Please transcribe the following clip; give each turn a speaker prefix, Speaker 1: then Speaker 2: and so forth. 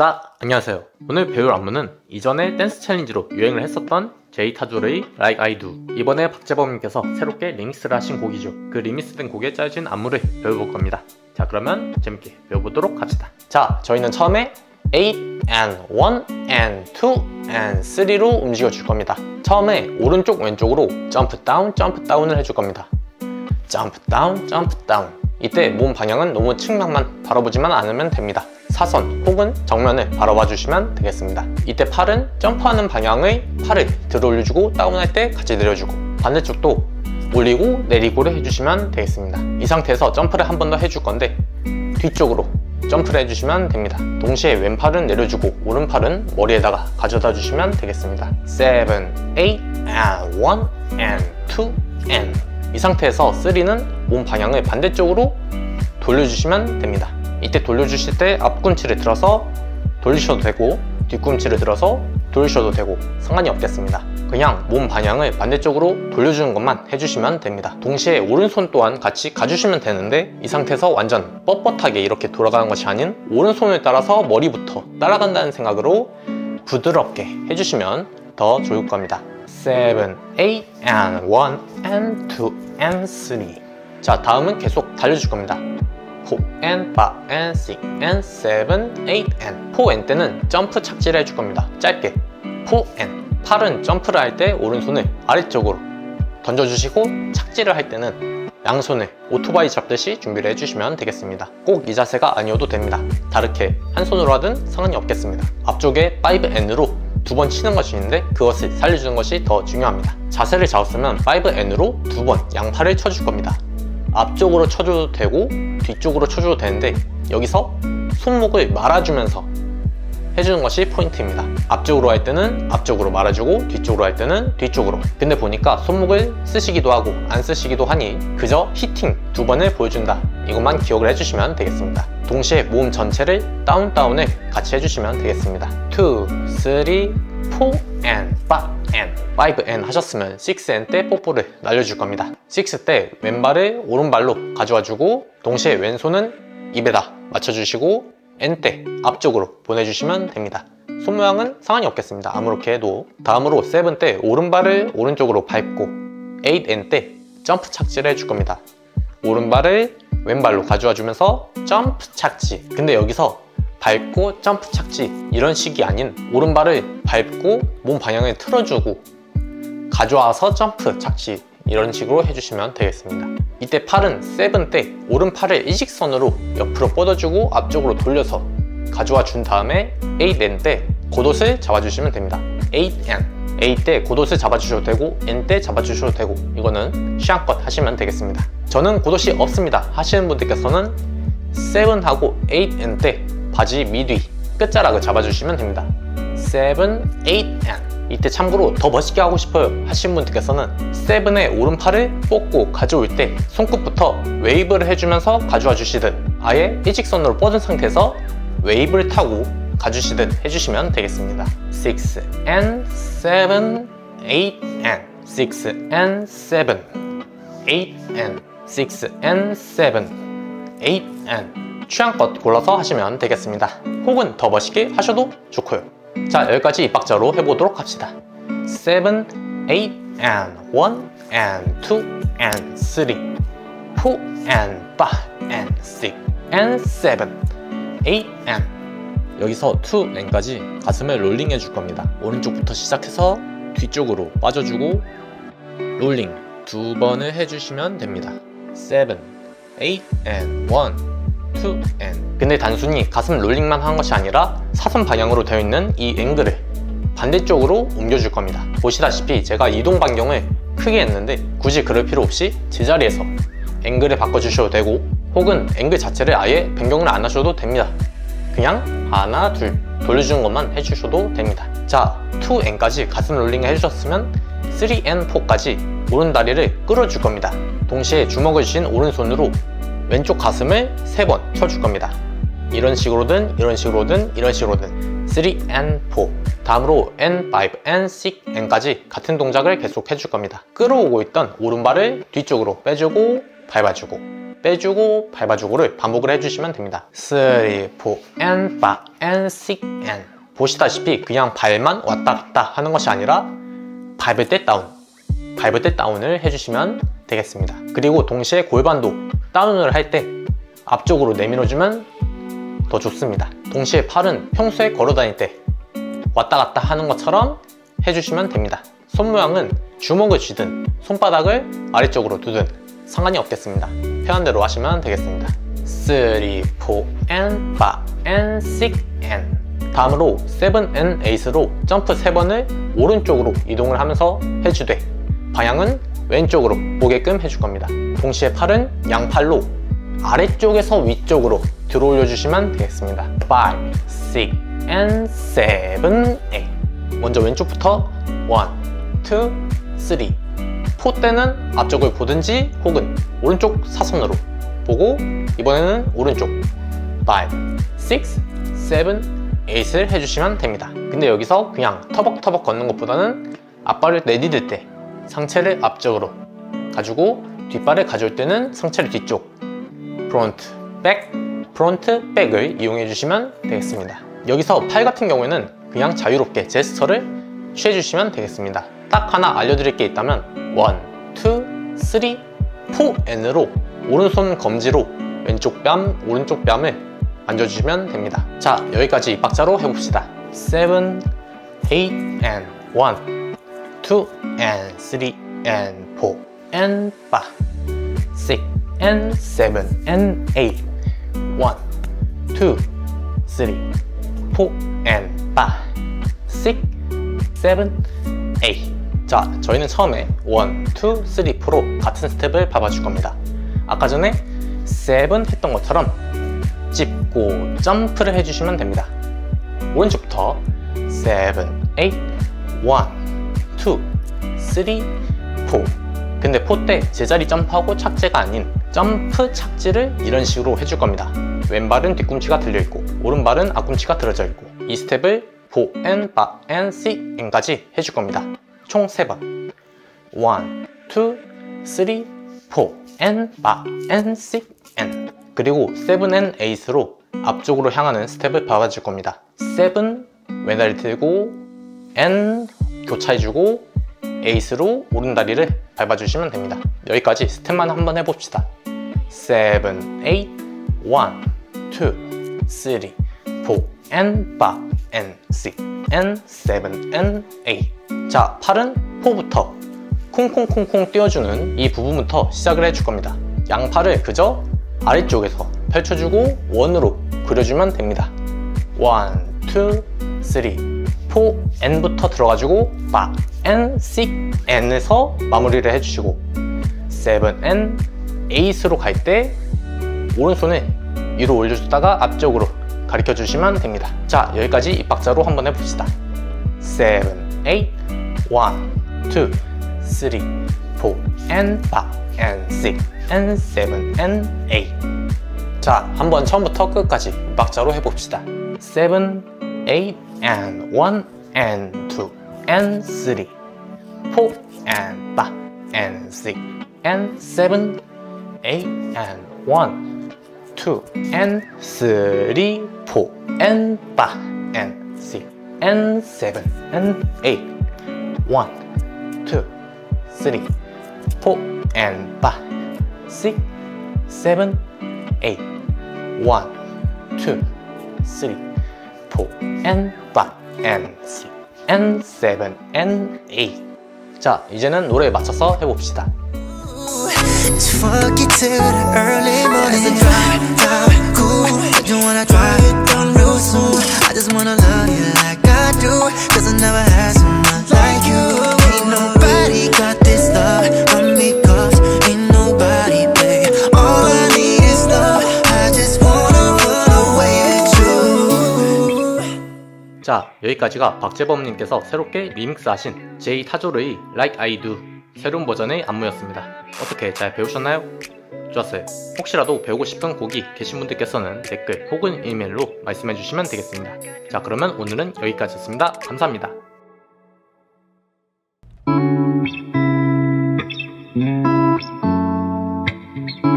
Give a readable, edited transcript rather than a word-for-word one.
Speaker 1: 자, 안녕하세요. 오늘 배울 안무는 이전에 댄스 챌린지로 유행을 했었던 제이타조의 Like I Do. 이번에 박재범님께서 새롭게 리믹스를 하신 곡이죠. 그 리믹스된 곡에 짜여진 안무를 배워볼 겁니다. 자, 그러면 재밌게 배워보도록 합시다. 자, 저희는 처음에 8 and 1 and 2 and 3로 움직여 줄 겁니다. 처음에 오른쪽 왼쪽으로 점프 다운을 해줄 겁니다. 점프 다운. 이때 몸 방향은 너무 측면만 바라보지만 않으면 됩니다. 사선 혹은 정면을 바라봐 주시면 되겠습니다. 이때 팔은 점프하는 방향의 팔을 들어 올려주고 다운할 때 같이 내려주고, 반대쪽도 올리고 내리고를 해주시면 되겠습니다. 이 상태에서 점프를 한 번 더 해줄 건데 뒤쪽으로 점프를 해주시면 됩니다. 동시에 왼팔은 내려주고 오른팔은 머리에다가 가져다 주시면 되겠습니다. 7, 8 and 1 and 2 and. 이 상태에서 3는 몸 방향을 반대쪽으로 돌려주시면 됩니다. 이때 돌려주실 때 앞꿈치를 들어서 돌리셔도 되고 뒤꿈치를 들어서 돌리셔도 되고 상관이 없겠습니다. 그냥 몸 방향을 반대쪽으로 돌려주는 것만 해주시면 됩니다. 동시에 오른손 또한 같이 가주시면 되는데 이 상태에서 완전 뻣뻣하게 이렇게 돌아가는 것이 아닌 오른손을 따라서 머리부터 따라간다는 생각으로 부드럽게 해주시면 더 좋을 겁니다. 7, 8 and 1 and 2 and 3. 자, 다음은 계속 달려줄 겁니다. 4 and 5 and 6 and 7, 8 and 4 and 때는 점프 착지를 해줄 겁니다. 짧게 4 and. 팔은 점프를 할 때 오른손을 아래쪽으로 던져주시고 착지를 할 때는 양손을 오토바이 잡듯이 준비를 해주시면 되겠습니다. 꼭 이 자세가 아니어도 됩니다. 다르게 한 손으로 하든 상관이 없겠습니다. 앞쪽에 5 and로 두 번 치는 것이 있는데 그것을 살려주는 것이 더 중요합니다. 자세를 잡았으면 5 and로 두 번 양팔을 쳐줄 겁니다. 앞쪽으로 쳐줘도 되고 뒤쪽으로 쳐줘도 되는데 여기서 손목을 말아주면서 해주는 것이 포인트입니다. 앞쪽으로 할 때는 앞쪽으로 말아주고 뒤쪽으로 할 때는 뒤쪽으로. 근데 보니까 손목을 쓰시기도 하고 안 쓰시기도 하니 그저 히팅 두 번을 보여준다, 이것만 기억을 해주시면 되겠습니다. 동시에 몸 전체를 다운을 같이 해주시면 되겠습니다. 2, 3, 4 and 5 and 5 and 하셨으면 6 and 때 뽀뽀를 날려줄 겁니다. 6 때 왼발을 오른발로 가져와주고 동시에 왼손은 입에다 맞춰주시고 N 때 앞쪽으로 보내주시면 됩니다. 손 모양은 상관이 없겠습니다. 아무렇게 해도. 다음으로 7 때 오른발을 오른쪽으로 밟고 8 N 때 점프 착지를 해줄 겁니다. 오른발을 왼발로 가져와 주면서 점프 착지. 근데 여기서 밟고 점프 착지 이런 식이 아닌 오른발을 밟고 몸 방향을 틀어주고 가져와서 점프 착지, 이런 식으로 해주시면 되겠습니다. 이때 팔은 7 때 오른팔을 일직선으로 옆으로 뻗어주고 앞쪽으로 돌려서 가져와 준 다음에 8 N 때 곧옷을 잡아주시면 됩니다. 8 N. 8 때 곧옷을 잡아주셔도 되고 N 때 잡아주셔도 되고, 이거는 취향껏 하시면 되겠습니다. 저는 곧옷이 없습니다 하시는 분들께서는 7하고 8 N 때 바지 미뒤 끝자락을 잡아주시면 됩니다. 7, 8 N. 이때 참고로 더 멋있게 하고 싶어요 하신 분들께서는 7의 오른팔을 뽑고 가져올 때 손끝부터 웨이브를 해주면서 가져와 주시듯 아예 일직선으로 뻗은 상태에서 웨이브를 타고 가주시듯 해주시면 되겠습니다. 6 and 7, 8 and 6 and 7, 8 and 6 and 7, 8 and. 취향껏 골라서 하시면 되겠습니다. 혹은 더 멋있게 하셔도 좋고요. 자, 여기까지 이 박자로 해보도록 합시다. 7, 8 and 1 and 2 and 3, 4 and 5 and 6 and 7, 8 and. 여기서 2 and까지 가슴을 롤링 해줄 겁니다. 오른쪽부터 시작해서 뒤쪽으로 빠져주고 롤링 두 번을 해주시면 됩니다. 7, 8 and 1, 2 and. 근데 단순히 가슴 롤링만 한 것이 아니라 사선 방향으로 되어 있는 이 앵글을 반대쪽으로 옮겨줄 겁니다. 보시다시피 제가 이동 반경을 크게 했는데 굳이 그럴 필요 없이 제자리에서 앵글을 바꿔주셔도 되고 혹은 앵글 자체를 아예 변경을 안 하셔도 됩니다. 그냥 하나 둘 돌려주는 것만 해주셔도 됩니다. 자, 2 and까지 가슴 롤링을 해주셨으면 3 and 4까지 오른다리를 끌어줄 겁니다. 동시에 주먹을 쥔 오른손으로 왼쪽 가슴을 3번 쳐줄 겁니다. 이런 식으로든 이런 식으로든 이런 식으로든 3 and 4. 다음으로 N, 5 and 6 and까지 같은 동작을 계속 해줄 겁니다. 끌어오고 있던 오른발을 뒤쪽으로 빼주고 밟아주고 빼주고 밟아주고를 반복을 해주시면 됩니다. 3, 4, and 5, and 6, and 보시다시피 그냥 발만 왔다 갔다 하는 것이 아니라 밟을 때 다운을 해주시면 되겠습니다. 그리고 동시에 골반도 다운을 할 때 앞쪽으로 내밀어주면 더 좋습니다. 동시에 팔은 평소에 걸어 다닐 때 왔다 갔다 하는 것처럼 해주시면 됩니다. 손 모양은 주먹을 쥐든 손바닥을 아래쪽으로 두든 상관이 없겠습니다. 편한 대로 하시면 되겠습니다. 3, 4, and 5, and 6, and 다음으로 7, and 8으로 점프 3번을 오른쪽으로 이동을 하면서 해주되 방향은 왼쪽으로 보게끔 해줄 겁니다. 동시에 팔은 양팔로 아래쪽에서 위쪽으로 들어 올려주시면 되겠습니다. 5, 6, and 7, 8 먼저 왼쪽부터 1, 2, 3 4 때는 앞쪽을 보든지 혹은 오른쪽 사선으로 보고 이번에는 오른쪽 5, 6, 7, 8을 해주시면 됩니다. 근데 여기서 그냥 터벅터벅 걷는 것보다는 앞발을 내디딜 때 상체를 앞쪽으로 가지고 뒷발을 가져올 때는 상체를 뒤쪽 프론트, 백을 이용해 주시면 되겠습니다. 여기서 팔 같은 경우에는 그냥 자유롭게 제스처를 취해 주시면 되겠습니다. 딱 하나 알려드릴 게 있다면 1, 2, 3, 4N으로 오른손 검지로 왼쪽 뺨, 오른쪽 뺨을 만져주시면 됩니다. 자, 여기까지 이 박자로 해봅시다. 7, 8, and 1, 2, and 3, and 4, and 5, 6, and 7, and 8, 1, 2, 3, 4, and 5, 6, 7, 8 자, 저희는 처음에 1, 2, 3, 4로 같은 스텝을 밟아줄 겁니다. 아까 전에 7 했던 것처럼 짚고 점프를 해주시면 됩니다. 오른쪽부터 7, 8, 1, 2, 3, 4 근데 4 때 제자리 점프하고 착지가 아닌 점프 착지를 이런 식으로 해줄 겁니다. 왼발은 뒤꿈치가 들려있고 오른발은 앞꿈치가 들어져 있고 이 스텝을 4, and 5, and 6, and까지 해줄 겁니다. 총 3번 1, 2, 3, 4 and 5, and 6, and 그리고 7 and 8으로 앞쪽으로 향하는 스텝을 밟아줄 겁니다. 7 왼다리 들고 and 교차해주고 8으로 오른다리를 밟아주시면 됩니다. 여기까지 스텝만 한번 해봅시다. 7, 8, 1, 2, 3, 4 and 5 and 6 and 7 and 8 자, 팔은 4부터 콩콩콩콩 띄워주는 이 부분부터 시작을 해줄 겁니다. 양팔을 그저 아래쪽에서 펼쳐주고 원으로 그려주면 됩니다. 1, 2, 3, 4, N부터 들어가지고 5, N, 6, N에서 마무리를 해주시고 7, N, 8으로 갈 때 오른손을 위로 올려주다가 앞쪽으로 가르쳐 주시면 됩니다. 자, 여기까지 이 박자로 한번 해봅시다. 7, 8, 1, 2, 3, 4, and 5, and 6, and 7, and 8 자, 한번 처음부터 끝까지 이 박자로 해봅시다. 7, 8, and 1, and 2, and 3, 4, and 5, and 6, and 7, 8, and 1, 2, and 3, 4, and 5, and 6, and 7, and 8, 1, 2, 3, 4, and 5, 6, 7, 8, 1, 2, 3, 4, and 5, and 6, and 7, and 8 자, 이제는 노래에 맞춰서 해봅시다.
Speaker 2: It's funky till the early morning. As I drive cool, I don't wanna drive it down real soon. I just wanna love you like I do, cause I never had someone like you. Ain't nobody got this love from me, cause ain't nobody, babe. All I need is love, I just wanna run away with you.
Speaker 1: 자, 여기까지가 박재범님께서 새롭게 리믹스하신 제이 타조르의 Like I Do 새로운 버전의 안무였습니다. 어떻게 잘 배우셨나요? 좋았어요. 혹시라도 배우고 싶은 곡이 계신 분들께서는 댓글 혹은 이메일로 말씀해 주시면 되겠습니다. 자, 그러면 오늘은 여기까지였습니다. 감사합니다.